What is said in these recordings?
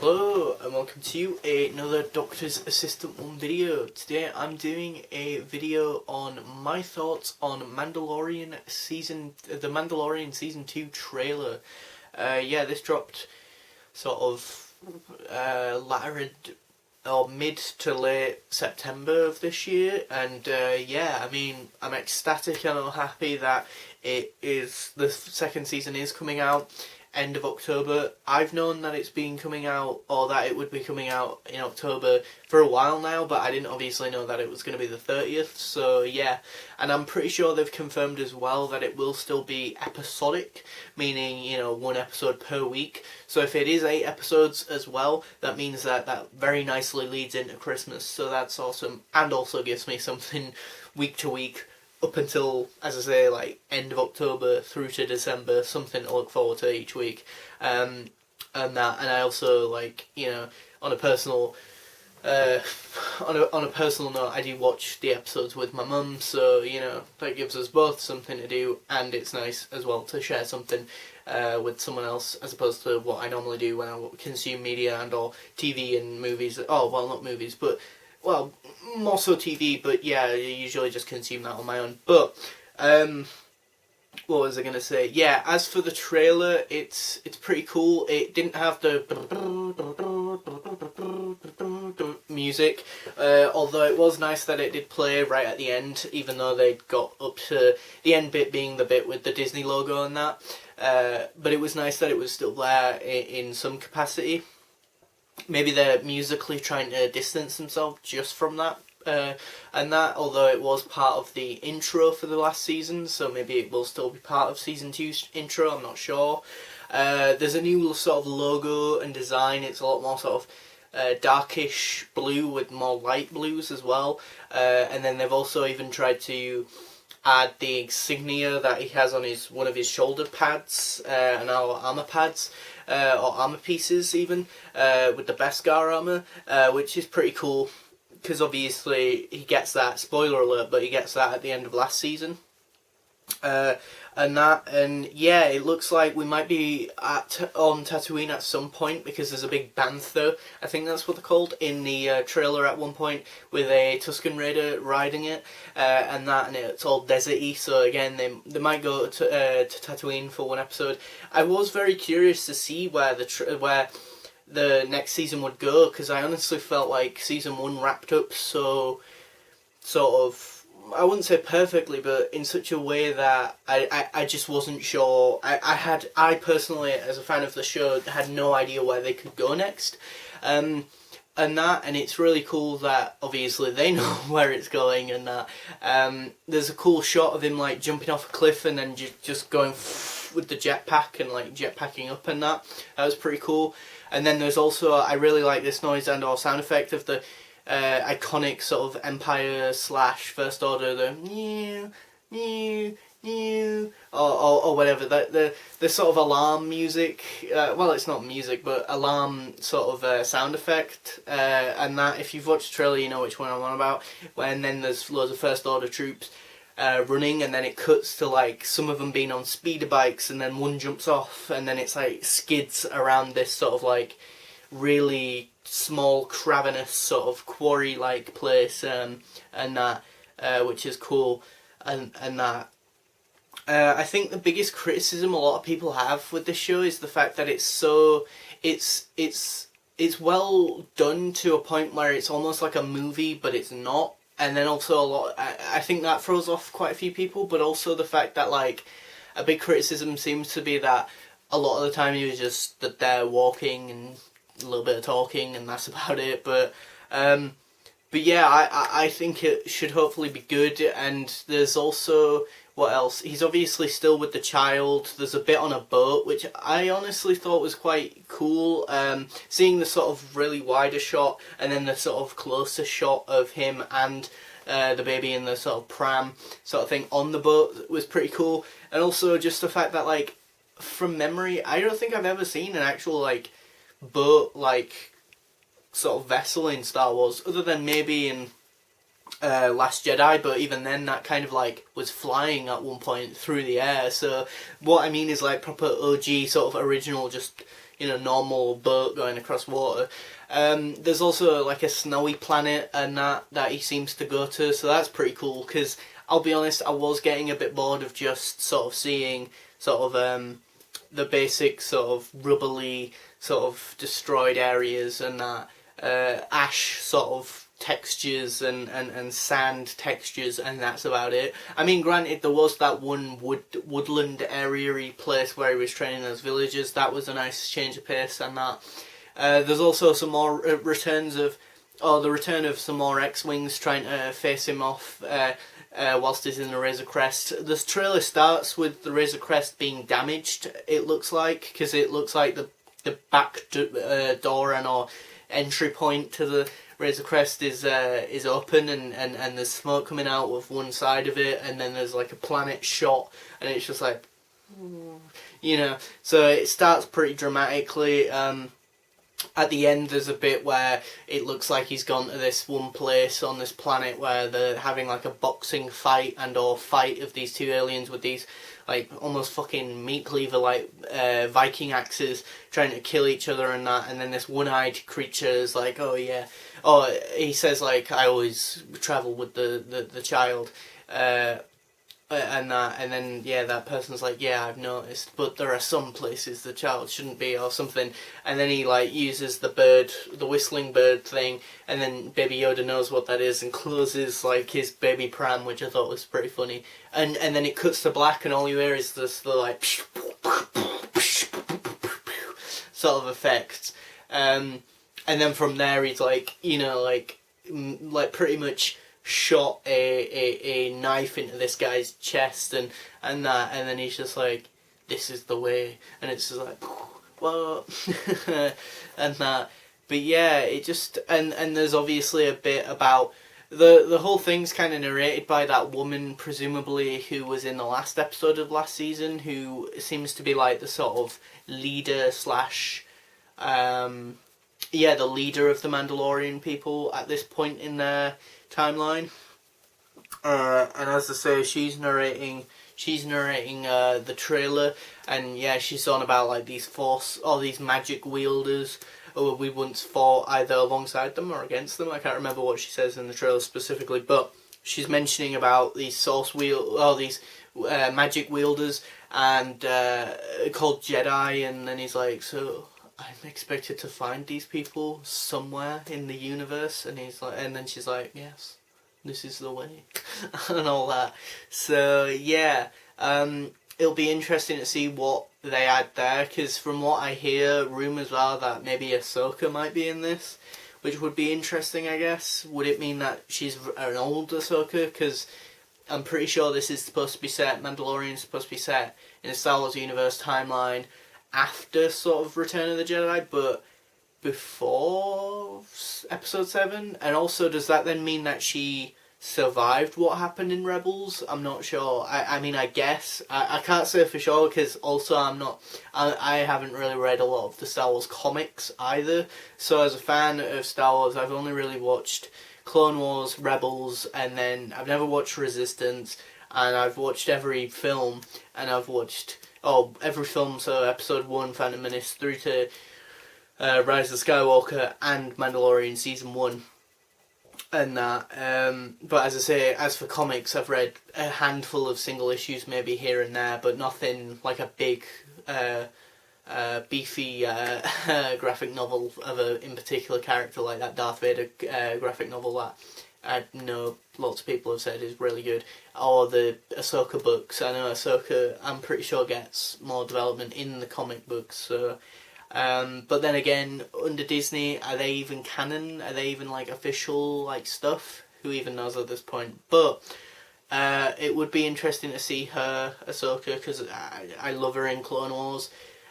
Hello and welcome to another Doctor's Assistant 1 video. Today I'm doing a video on my thoughts on the Mandalorian Season 2 trailer. This dropped sort of mid to late September of this year, and I'm ecstatic and I'm happy that the second season is coming out end of October. I've known that it's been coming out, or that it would be coming out in October for a while now, but I didn't obviously know that it was going to be the 30th, so yeah. And I'm pretty sure they've confirmed as well that it will still be episodic, meaning, one episode per week. So if it is 8 episodes as well, that means that very nicely leads into Christmas, so that's awesome, and also gives me something week to week up until, as I say, like end of October through to December, something to look forward to each week. And I also, on a personal note, I do watch the episodes with my mum, so that gives us both something to do, and it's nice as well to share something with someone else, as opposed to what I normally do when I consume media and or TV and movies. Oh, well, not movies, but more so TV, but yeah, I usually just consume that on my own. But what was I gonna say? Yeah, as for the trailer, it's pretty cool. It didn't have the music, although it was nice that it did play right at the end, even though they got up to the end bit being the bit with the Disney logo and that. But it was nice that it was still there in some capacity. Maybe they're musically trying to distance themselves just from that, although it was part of the intro for the last season, so maybe it will still be part of Season 2's intro, I'm not sure. There's a new sort of logo and design. It's a lot more sort of darkish blue with more light blues as well, and then they've also even tried to add the insignia that he has on one of his shoulder pads and our armor pads, or armor pieces even, with the Beskar armor, which is pretty cool, because obviously he gets that, spoiler alert, but he gets that at the end of last season. And yeah, it looks like we might be on Tatooine at some point, because there's a big bantha, I think that's what they're called, in the trailer at one point, with a Tusken Raider riding it, and it's all deserty, so again, they might go to Tatooine for one episode. I was very curious to see where the next season would go, because I honestly felt like Season 1 wrapped up so, sort of, I wouldn't say perfectly, but in such a way that I just wasn't sure. I personally, as a fan of the show, had no idea where they could go next. And it's really cool that obviously they know where it's going, and that there's a cool shot of him like jumping off a cliff and then just going with the jetpack and like jetpacking up, and that was pretty cool. And then there's also, I really like this noise and or sound effect of the iconic sort of Empire / First Order, the new or whatever, the sort of alarm music, well, it's not music, but alarm sort of sound effect, and that, if you've watched the trailer, you know which one I'm on about, when then there's loads of First Order troops running, and then it cuts to like some of them being on speeder bikes, and then one jumps off, and then it's like skids around this sort of like really small, cavernous sort of quarry-like place, and that, which is cool, and that. I think the biggest criticism a lot of people have with this show is the fact that it's well done to a point where it's almost like a movie, but it's not. And then also I think that throws off quite a few people, but also the fact that like a big criticism seems to be that a lot of the time he was just stood there walking and a little bit of talking, and that's about it. But yeah, I think it should hopefully be good. And there's also, what else? He's obviously still with the child. There's a bit on a boat, which I honestly thought was quite cool. Seeing the sort of really wider shot, and then the sort of closer shot of him and the baby in the sort of pram sort of thing on the boat was pretty cool. And also just the fact that, like, from memory, I don't think I've ever seen an actual like boat, like, sort of vessel in Star Wars, other than maybe in Last Jedi, but even then that kind of like was flying at one point through the air. So what I mean is like proper OG sort of original, just normal boat going across water. There's also like a snowy planet and that he seems to go to, so that's pretty cool, because I'll be honest, I was getting a bit bored of just sort of seeing sort of the basic sort of rubbly sort of destroyed areas and that ash sort of textures and sand textures, and that's about it. I mean, granted, there was that one woodland area place where he was training those villagers. That was a nice change of pace, and that. There's also some more the return of some more X-Wings trying to face him off whilst he's in the Razor Crest. This trailer starts with the Razor Crest being damaged, it looks like, because it looks like the back door or entry point to the Razor Crest is open, and there's smoke coming out of one side of it, and then there's like a planet shot, and it's just like, so it starts pretty dramatically. At the end, there's a bit where it looks like he's gone to this one place on this planet where they're having like a boxing fight or fight of these two aliens with these like almost fucking meat cleaver like Viking axes trying to kill each other and that, and then this one-eyed creature is like, he says like, I always travel with the child, and then that person's like, yeah, I've noticed, but there are some places the child shouldn't be or something, and then he like uses the whistling bird thing, and then Baby Yoda knows what that is and closes like his baby pram, which I thought was pretty funny, and then it cuts to black and all you hear is this the like sort of effects, and then from there he's like, like pretty much shot a knife into this guy's chest and then he's just like, this is the way, and it's just like, what? and that, but yeah, it just, and there's obviously a bit about the whole thing's kind of narrated by that woman, presumably, who was in the last episode of last season, who seems to be like the sort of leader slash the leader of the Mandalorian people at this point in their timeline, and as I say, she's narrating the trailer, and yeah, she's on about like these these magic wielders who we once fought either alongside them or against them. I can't remember what she says in the trailer specifically, but she's mentioning about these these magic wielders and called Jedi, and then he's like, so I'm expected to find these people somewhere in the universe, and he's like, and then she's like, yes, this is the way, and all that. So yeah, it'll be interesting to see what they add there, because from what I hear, rumours are that maybe Ahsoka might be in this, which would be interesting, I guess. Would it mean that she's an old Ahsoka? Because I'm pretty sure this is supposed to be set, Mandalorian's supposed to be set in the Star Wars universe timeline after sort of Return of the Jedi, but before Episode 7? And also, does that then mean that she survived what happened in Rebels? I'm not sure. I mean, I guess. I can't say for sure, because also I haven't really read a lot of the Star Wars comics either. So as a fan of Star Wars, I've only really watched Clone Wars, Rebels, and then I've never watched Resistance, and I've watched every film, and I've watched every film, so Episode 1, Phantom Menace, through to Rise of Skywalker and Mandalorian Season 1 and that. But as I say, as for comics, I've read a handful of single issues maybe here and there, but nothing like a big beefy graphic novel of a in particular character like that Darth Vader graphic novel that I know lots of people have said is really good, or the Ahsoka books. I know Ahsoka, I'm pretty sure, gets more development in the comic books, so but then again, under Disney, are they even canon? Are they even like official like stuff? Who even knows at this point? But it would be interesting to see her, Ahsoka, because I love her in Clone Wars,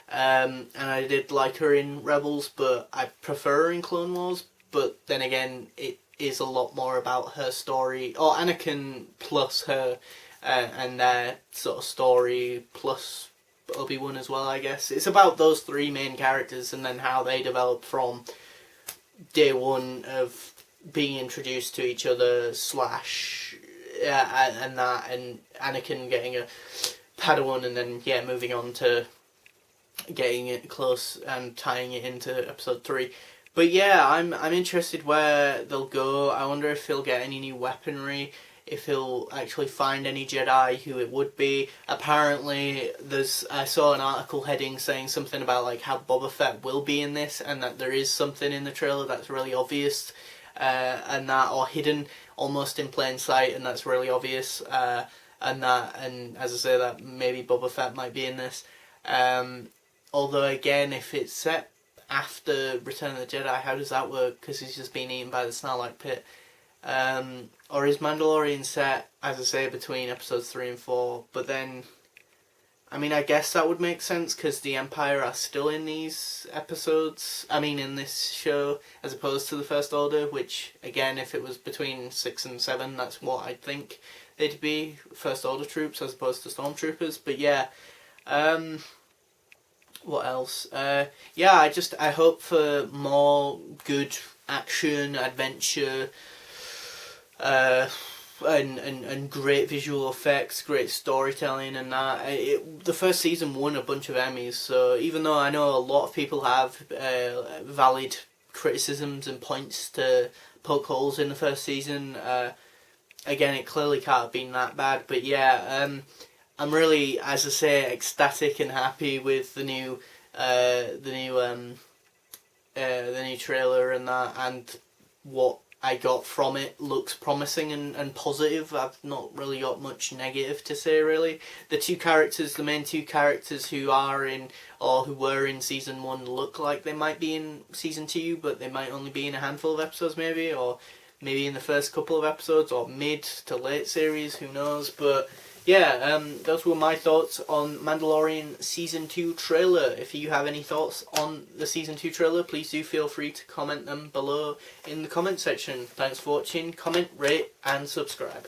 and I did like her in Rebels, but I prefer her in Clone Wars. But then again, it is a lot more about her story, or Anakin plus her, and their sort of story plus Obi-Wan as well, I guess. It's about those three main characters and then how they develop from day one of being introduced to each other slash and that, and Anakin getting a Padawan, and then moving on to getting it close and tying it into episode 3. But yeah, I'm interested where they'll go. I wonder if he'll get any new weaponry, if he'll actually find any Jedi, who it would be. Apparently, I saw an article heading saying something about like how Boba Fett will be in this, and that there is something in the trailer that's really obvious, or hidden almost in plain sight, and that's really obvious. And as I say, that maybe Boba Fett might be in this. Although again, if it's set after Return of the Jedi, how does that work? Because he's just been eaten by the Snarlack pit. Or is Mandalorian set, as I say, between episodes 3 and 4? But then, I mean, I guess that would make sense because the Empire are still in these episodes. I mean, in this show, as opposed to the First Order, which, again, if it was between 6 and 7, that's what I'd think they'd be. First Order troops as opposed to Stormtroopers. But yeah, what else? Yeah, I hope for more good action, adventure, and great visual effects, great storytelling, and that. The first season won a bunch of Emmys, so even though I know a lot of people have valid criticisms and points to poke holes in the first season, again, it clearly can't have been that bad. But yeah, I'm really, as I say, ecstatic and happy with the new trailer and that, and what I got from it looks promising and positive. I've not really got much negative to say, really. The main two characters who are in, or who were in season 1, look like they might be in season 2, but they might only be in a handful of episodes maybe, or maybe in the first couple of episodes, or mid to late series, who knows. But yeah, those were my thoughts on Mandalorian Season 2 trailer. If you have any thoughts on the Season 2 trailer, please do feel free to comment them below in the comment section. Thanks for watching, comment, rate and subscribe.